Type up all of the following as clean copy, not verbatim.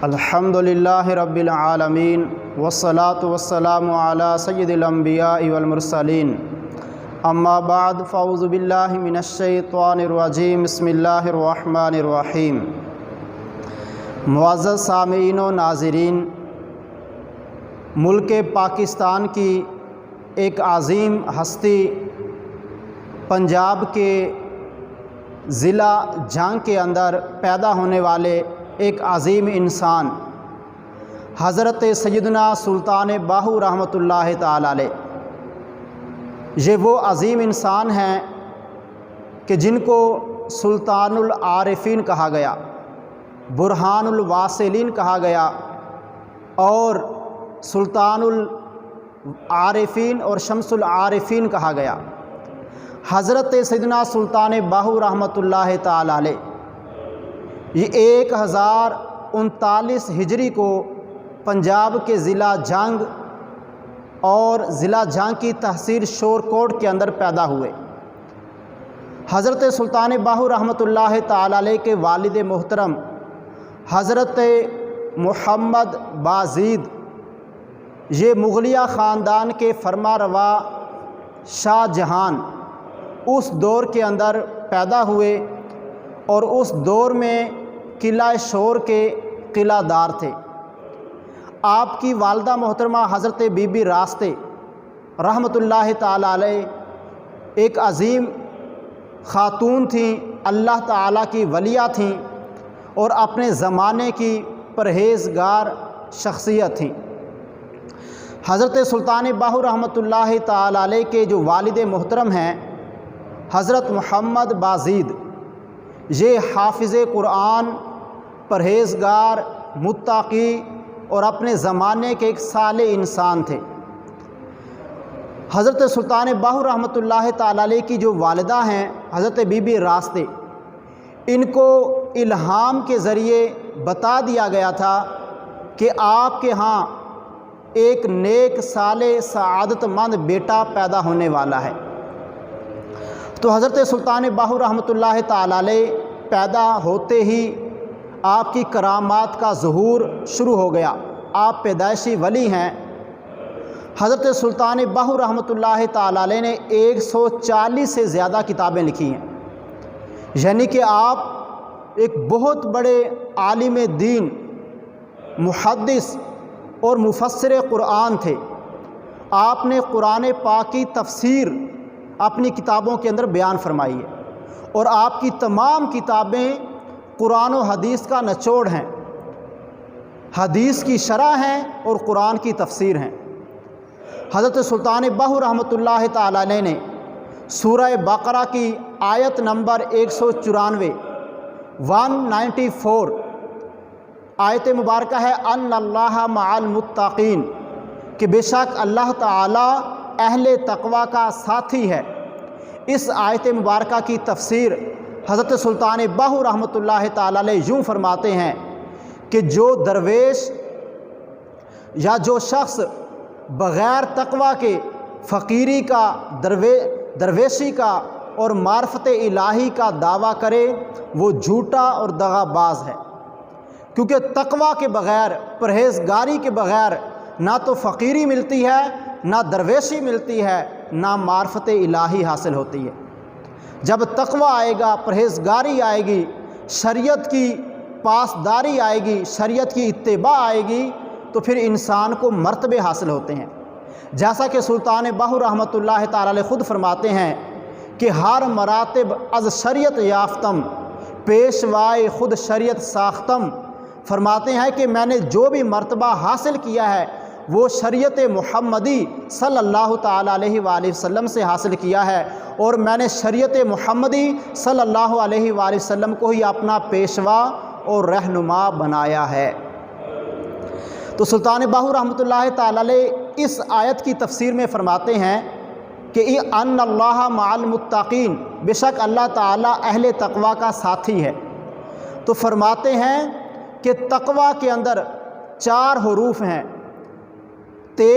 الحمدللہ رب العالمین والصلاة والسلام علی سید الانبیاء والمرسلین اما بعد فاعوذ باللہ من الشیطان الرجیم بسم اللہ الرحمن الرحیم۔ معزز سامعین و ناظرین، ملک پاکستان کی ایک عظیم ہستی، پنجاب کے ضلع جھانگ کے اندر پیدا ہونے والے ایک عظیم انسان حضرت سیدنا سلطان باہو رحمۃ اللہ تعالی علیہ، یہ وہ عظیم انسان ہیں کہ جن کو سلطان العارفین کہا گیا، برہان الواصلین کہا گیا، اور سلطان العارفین اور شمس العارفین کہا گیا۔ حضرت سیدنا سلطان باہو رحمۃ اللہ تعالی علیہ یہ 1039 ہجری کو پنجاب کے ضلع جھانگ اور ضلع جھانگ کی تحصیل شورکوٹ کے اندر پیدا ہوئے۔ حضرت سلطان باہو رحمۃ اللہ تعالی علیہ کے والد محترم حضرت محمد بازید یہ مغلیہ خاندان کے فرما روا شاہ جہان اس دور کے اندر پیدا ہوئے، اور اس دور میں قلعہ شور کے قلعہ دار تھے۔ آپ کی والدہ محترمہ حضرت بی بی راستے رحمۃ اللہ تعالی علیہ ایک عظیم خاتون تھیں، اللہ تعالیٰ کی ولیہ تھیں، اور اپنے زمانے کی پرہیزگار شخصیت تھیں۔ حضرت سلطان باہو رحمۃ اللہ تعالی علیہ کے جو والد محترم ہیں حضرت محمد بازید، یہ حافظ قرآن، پرہیزگار، متقی اور اپنے زمانے کے ایک صالح انسان تھے۔ حضرت سلطان باہو رحمۃ اللہ تعالی علیہ کی جو والدہ ہیں حضرت بی بی راستے، ان کو الہام کے ذریعے بتا دیا گیا تھا کہ آپ کے ہاں ایک نیک صالح سعادت مند بیٹا پیدا ہونے والا ہے۔ تو حضرت سلطان باہو رحمۃ اللہ تعالی علیہ پیدا ہوتے ہی آپ کی کرامات کا ظہور شروع ہو گیا۔ آپ پیدائشی ولی ہیں۔ حضرت سلطان باہو رحمۃ اللہ تعالی علیہ نے 140 سے زیادہ کتابیں لکھی ہیں، یعنی کہ آپ ایک بہت بڑے عالم دین، محدث اور مفسر قرآن تھے۔ آپ نے قرآن پاک کی تفسیر اپنی کتابوں کے اندر بیان فرمائی ہے، اور آپ کی تمام کتابیں قرآن و حدیث کا نچوڑ ہیں، حدیث کی شرح ہیں اور قرآن کی تفسیر ہیں۔ حضرت سلطان باہو رحمۃ اللہ تعالی علیہ نے سورہ بقرہ کی آیت نمبر 194 194 آیت مبارکہ ہے ان اللہ مع المتقین، کہ بے شک اللہ تعالی اہل تقوی کا ساتھی ہے۔ اس آیت مبارکہ کی تفسیر حضرت سلطان باہو رحمۃ اللہ تعالی علیہ یوں فرماتے ہیں کہ جو درویش یا جو شخص بغیر تقوی کے فقیری کا، درویشی کا اور معرفت الہی کا دعویٰ کرے وہ جھوٹا اور دغا باز ہے، کیونکہ تقوی کے بغیر، پرہیزگاری کے بغیر نہ تو فقیری ملتی ہے، نہ درویشی ملتی ہے، نہ معرفت الہی حاصل ہوتی ہے۔ جب تقوی آئے گا، پرہیزگاری آئے گی، شریعت کی پاسداری آئے گی، شریعت کی اتباع آئے گی، تو پھر انسان کو مرتبے حاصل ہوتے ہیں۔ جیسا کہ سلطان باہو رحمۃ اللہ تعالی علیہ خود فرماتے ہیں کہ ہر مراتب از شریعت یافتم، پیشوائے خود شریعت ساختم۔ فرماتے ہیں کہ میں نے جو بھی مرتبہ حاصل کیا ہے وہ شریعت محمدی صلی اللہ تعالی علیہ وآلہ وسلم سے حاصل کیا ہے، اور میں نے شریعت محمدی صلی اللہ علیہ وآلہ وسلم کو ہی اپنا پیشوا اور رہنما بنایا ہے۔ تو سلطان باہو رحمۃ اللہ تعالی علیہ اس آیت کی تفسیر میں فرماتے ہیں کہ ان اللہ مع المتقین، بے شک اللہ تعالی اہل تقوی کا ساتھی ہے۔ تو فرماتے ہیں کہ تقوی کے اندر 4 حروف ہیں، تے،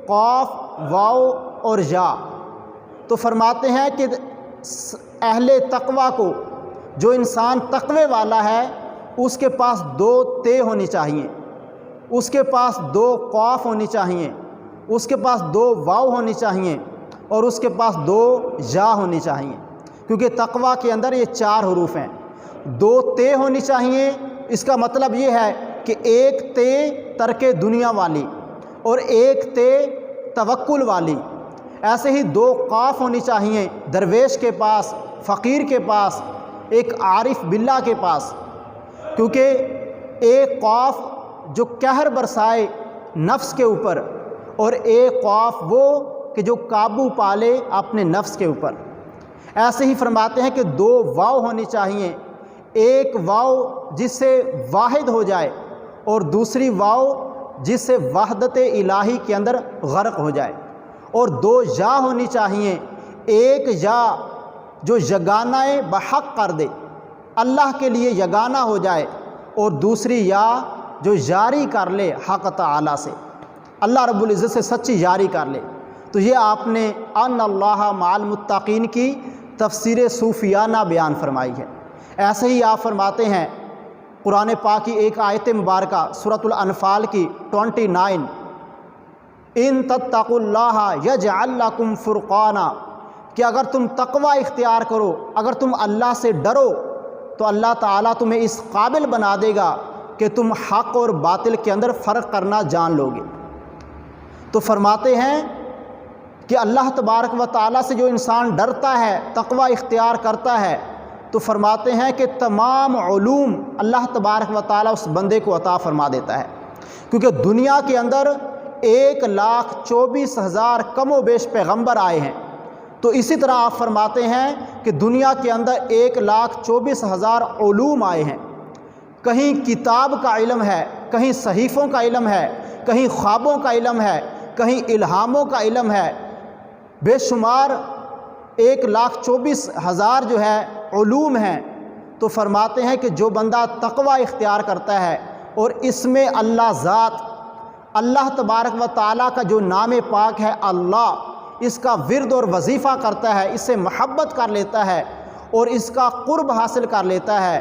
قاف، واو اور یا۔ تو فرماتے ہیں کہ اہل تقوی کو، جو انسان تقوی والا ہے، اس کے پاس 2 تے ہونی چاہیے، اس کے پاس 2 قاف ہونی چاہیے، اس کے پاس 2 واو ہونی چاہیے اور اس کے پاس 2 یا ہونی چاہیے، کیونکہ تقویٰ کے اندر یہ 4 حروف ہیں۔ 2 تے ہونی چاہیے، اس کا مطلب یہ ہے کہ ایک تے ترک دنیا والی اور ایک تے توکل والی۔ ایسے ہی 2 قاف ہونی چاہیے، درویش کے پاس، فقیر کے پاس، ایک عارف باللہ کے پاس، کیونکہ ایک قاف جو قہر برسائے نفس کے اوپر اور ایک قاف وہ کہ جو قابو پالے اپنے نفس کے اوپر۔ ایسے ہی فرماتے ہیں کہ 2 واو ہونی چاہیے، ایک واو جس سے واحد ہو جائے اور دوسری واو جس سے وحدت الہی کے اندر غرق ہو جائے، اور 2 یا ہونی چاہیے، ایک یا جو یگانہ بحق کر دے، اللہ کے لیے یگانہ ہو جائے، اور دوسری یا جو یاری کر لے حق تعالی سے، اللہ رب العزت سے سچی یاری کر لے۔ تو یہ آپ نے ان اللہ مع المتقین کی تفسیر صوفیانہ بیان فرمائی ہے۔ ایسے ہی آپ فرماتے ہیں قرآن پاک کی ایک آیت مبارکہ سورۃ الانفال کی 29، ان تتقوا اللہ یجعل لکم فرقانا، کہ اگر تم تقوی اختیار کرو، اگر تم اللہ سے ڈرو تو اللہ تعالیٰ تمہیں اس قابل بنا دے گا کہ تم حق اور باطل کے اندر فرق کرنا جان لو گے۔ تو فرماتے ہیں کہ اللہ تبارک و تعالیٰ سے جو انسان ڈرتا ہے، تقوی اختیار کرتا ہے، تو فرماتے ہیں کہ تمام علوم اللہ تبارک و تعالیٰ اس بندے کو عطا فرما دیتا ہے، کیونکہ دنیا کے اندر 1,24,000 کم و بیش پیغمبر آئے ہیں، تو اسی طرح آپ فرماتے ہیں کہ دنیا کے اندر 1,24,000 علوم آئے ہیں۔ کہیں کتاب کا علم ہے، کہیں صحیفوں کا علم ہے، کہیں خوابوں کا علم ہے، کہیں الہاموں کا علم ہے، بے شمار 1,24,000 جو ہے علوم ہیں۔ تو فرماتے ہیں کہ جو بندہ تقوی اختیار کرتا ہے اور اس میں اللہ ذات، اللہ تبارک و تعالیٰ کا جو نام پاک ہے اللہ، اس کا ورد اور وظیفہ کرتا ہے، اس سے محبت کر لیتا ہے اور اس کا قرب حاصل کر لیتا ہے،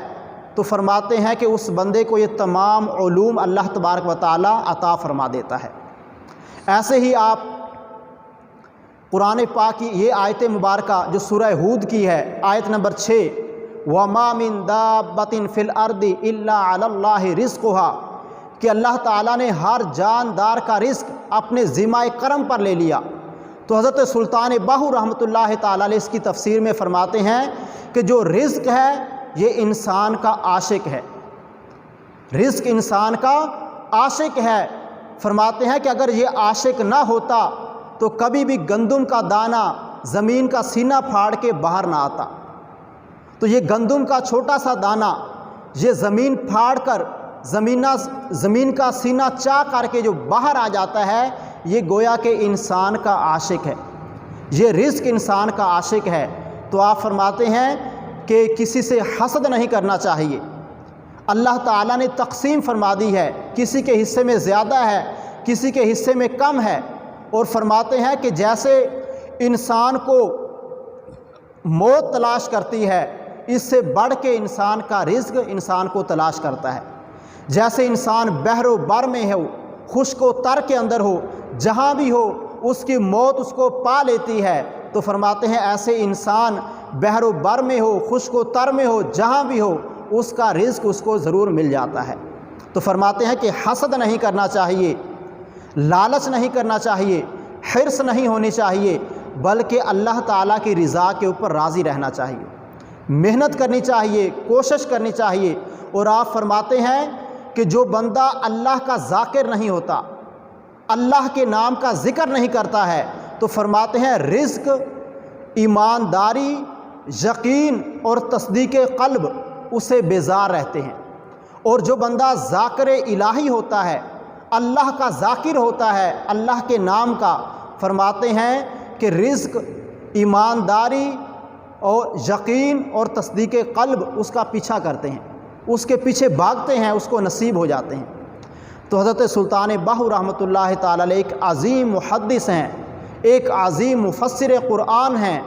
تو فرماتے ہیں کہ اس بندے کو یہ تمام علوم اللہ تبارک و تعالیٰ عطا فرما دیتا ہے۔ ایسے ہی آپ قرآن پاک کی یہ آیت مبارکہ جو سورہ ہود کی ہے، آیت نمبر 6، وَمَا مِن دَابَّةٍ فِي الْأَرْضِ إِلَّا عَلَى اللَّهِ رِزْقُهَا، کہ اللہ تعالیٰ نے ہر جاندار کا رزق اپنے ذمہ کرم پر لے لیا۔ تو حضرت سلطان باہو رحمۃ اللہ تعالیٰ علیہ اس کی تفسیر میں فرماتے ہیں کہ جو رزق ہے یہ انسان کا عاشق ہے، رزق انسان کا عاشق ہے۔ فرماتے ہیں کہ اگر یہ عاشق نہ ہوتا تو کبھی بھی گندم کا دانہ زمین کا سینہ پھاڑ کے باہر نہ آتا۔ تو یہ گندم کا چھوٹا سا دانہ یہ زمین پھاڑ کر زمین کا سینہ چاہ کر کے جو باہر آ جاتا ہے، یہ گویا کہ انسان کا عاشق ہے، یہ رزق انسان کا عاشق ہے۔ تو آپ فرماتے ہیں کہ کسی سے حسد نہیں کرنا چاہیے، اللہ تعالیٰ نے تقسیم فرما دی ہے، کسی کے حصے میں زیادہ ہے، کسی کے حصے میں کم ہے، اور فرماتے ہیں کہ جیسے انسان کو موت تلاش کرتی ہے، اس سے بڑھ کے انسان کا رزق انسان کو تلاش کرتا ہے۔ جیسے انسان بحر و بر میں ہو، خشک و تر کے اندر ہو، جہاں بھی ہو اس کی موت اس کو پا لیتی ہے، تو فرماتے ہیں ایسے انسان بحر و بر میں ہو، خشک و تر میں ہو، جہاں بھی ہو اس کا رزق اس کو ضرور مل جاتا ہے۔ تو فرماتے ہیں کہ حسد نہیں کرنا چاہیے، لالچ نہیں کرنا چاہیے، حرص نہیں ہونی چاہیے، بلکہ اللہ تعالیٰ کی رضا کے اوپر راضی رہنا چاہیے، محنت کرنی چاہیے، کوشش کرنی چاہیے۔ اور آپ فرماتے ہیں کہ جو بندہ اللہ کا ذاکر نہیں ہوتا، اللہ کے نام کا ذکر نہیں کرتا ہے، تو فرماتے ہیں رزق، ایمانداری، یقین اور تصدیق قلب اسے بیزار رہتے ہیں۔ اور جو بندہ ذاکر الہی ہوتا ہے، اللہ کا ذاکر ہوتا ہے، اللہ کے نام کا، فرماتے ہیں کہ رزق، ایمانداری اور یقین اور تصدیق قلب اس کا پیچھا کرتے ہیں، اس کے پیچھے بھاگتے ہیں، اس کو نصیب ہو جاتے ہیں۔ تو حضرت سلطان باہو رحمۃ اللہ تعالیٰ علیہ ایک عظیم محدث ہیں، ایک عظیم مفسر قرآن ہیں۔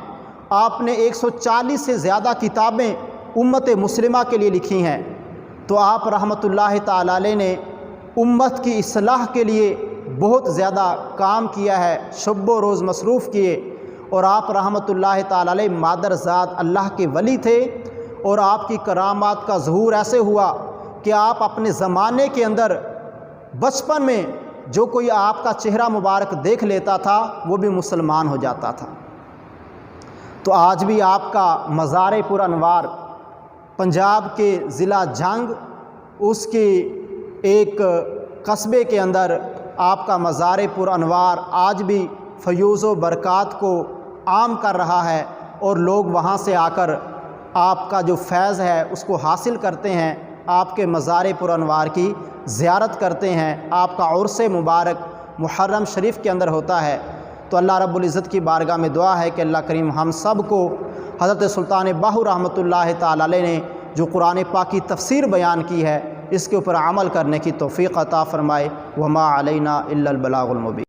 آپ نے 140 سے زیادہ کتابیں امت مسلمہ کے لیے لکھی ہیں۔ تو آپ رحمۃ اللہ تعالی علیہ نے امت کی اصلاح کے لیے بہت زیادہ کام کیا ہے، شب و روز مصروف کیے، اور آپ رحمۃ اللہ تعالی علیہ مادرزاد اللہ کے ولی تھے، اور آپ کی کرامات کا ظہور ایسے ہوا کہ آپ اپنے زمانے کے اندر بچپن میں جو کوئی آپ کا چہرہ مبارک دیکھ لیتا تھا وہ بھی مسلمان ہو جاتا تھا۔ تو آج بھی آپ کا مزار پر انوار پنجاب کے ضلع جھنگ اس کی ایک قصبے کے اندر آپ کا مزار پر انوار آج بھی فیوز و برکات کو عام کر رہا ہے، اور لوگ وہاں سے آ کر آپ کا جو فیض ہے اس کو حاصل کرتے ہیں، آپ کے مزار پر انوار کی زیارت کرتے ہیں۔ آپ کا عرس مبارک محرم شریف کے اندر ہوتا ہے۔ تو اللہ رب العزت کی بارگاہ میں دعا ہے کہ اللہ کریم ہم سب کو حضرت سلطان باہو رحمۃ اللہ تعالی علیہ نے جو قرآن پاک کی تفسیر بیان کی ہے اس کے اوپر عمل کرنے کی توفیق عطا فرمائے۔ وما علینا الا البلاغ المبین۔